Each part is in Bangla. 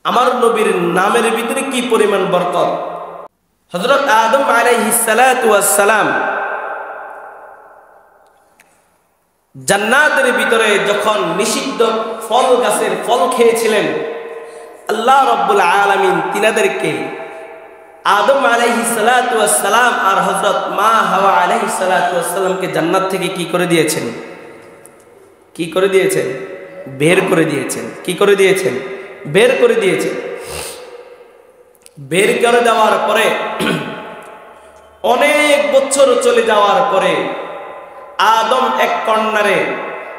আমার নবীর নামের ভিতরে কি পরিমাণ বরকত। হযরত আদম আলাইহিস সালাতু ওয়াস সালাম জান্নাতের ভিতরে যখন নিষিদ্ধ ফল গাছের ফল খেয়েছিলেন, আল্লাহ রাব্বুল আলামিন তিনাদেরকে আদম আলাইহিস সালাতু ওয়াস সালাম আর হযরত মা হাওয়া আলাইহিস সালাতু ওয়াস সালামকে জান্নাত থেকে কি করে দিয়েছেন? কি করে দিয়েছেন? বের করে দিয়েছেন। কি করে দিয়েছেন? বের করে দিয়েছেন। বের করে দেওয়ার পরে অনেক বছর চলে যাওয়ার পরে আদম এক কর্নারে,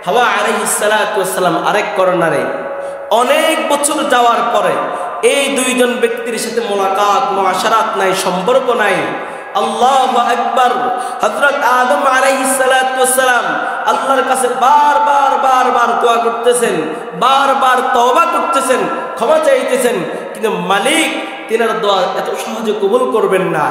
হাওয়া আলাইহিস সালাতু ওয়াস সালাম আরেক কর্নারে, অনেক বছর যাওয়ার পরে এই দুইজন ব্যক্তির সাথে মোলাকাত মুআশারাত নাই, সম্পর্ক নাই। আল্লাহু আকবার। হযরত আদম আলাইহিস সালাতু ওয়াস সালাম আল্লাহর কাছে বারবার দোয়া করতেছেন, বারবার তওবা করতেছেন, ক্ষমা চাইতেছেন, কিন্তু মালিক তিনার দোয়া এত সহজে কবুল করবেন না।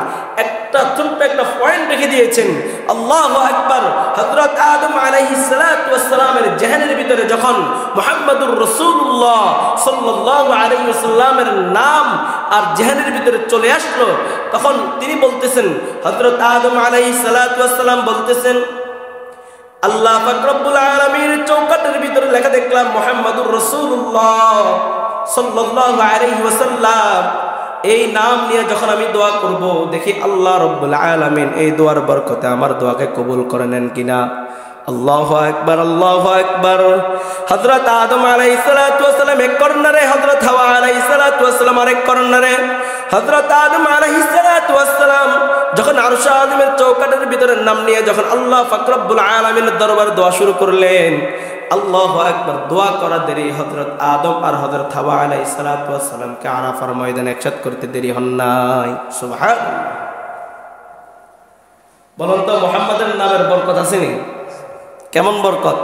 একটা ছোট্ট একটা পয়েন্ট রেখে দিয়েছেন। আল্লাহু আকবার। হযরত আদম আলাইহিস সালাতু ওয়াস সালামের জেহনের ভিতরে যখন মুহাম্মদুর রাসূলুল্লাহ সাল্লাল্লাহু আলাইহি ওয়াসাল্লামের নাম আর জেহনের ভিতরে চলে আসলো, তখন তিনি বলতেছেন, হযরত আদম আলাইহিস সালাতু ওয়াস সালাম বলতেছেন, আল্লাহ পাক রব্বুল আলামিনের চৌকাটের ভিতরে লেখা দেখলাম মুহাম্মদুর রাসূলুল্লাহ সাল্লাল্লাহু আলাইহি ওয়াসাল্লাম। এই নাম নিয়ে যখন আমি দোয়া করব, দেখি আল্লাহ রাব্বুল আলামিন এই দোয়ার বরকতে আমার দোয়াকে কবুল করে নেন কিনা। আল্লাহু আকবার, আল্লাহু আকবার। হযরত আদম আলাইহিস সালাতু ওয়াস সালাম এক কর্নারে, হযরত হাওয়া আলাইহিস সালাতু ওয়াস সালাম আরেক কর্নারে। হযরত আদম আলাইহিস সালাতু ওয়াস সালাম যখন আরশ আযমের চৌকাটের ভিতরে নাম নিয়ে যখন আল্লাহ পাক রব্বুল আলামিনের দরবারে দোয়া শুরু করলেন, আল্লাহু আকবার। দোয়া করা দেরি, হযরত আদম আর হযরত হাওয়া আলাইহিস সালাতু ওয়াস সালামকে আরাফার ময়দানে একসাথে করতে দেরি হন নাই। সুবহানাল্লাহ। বলুন তো মুহাম্মাদের নামের বরকত আছে নি? কেমন বরকত?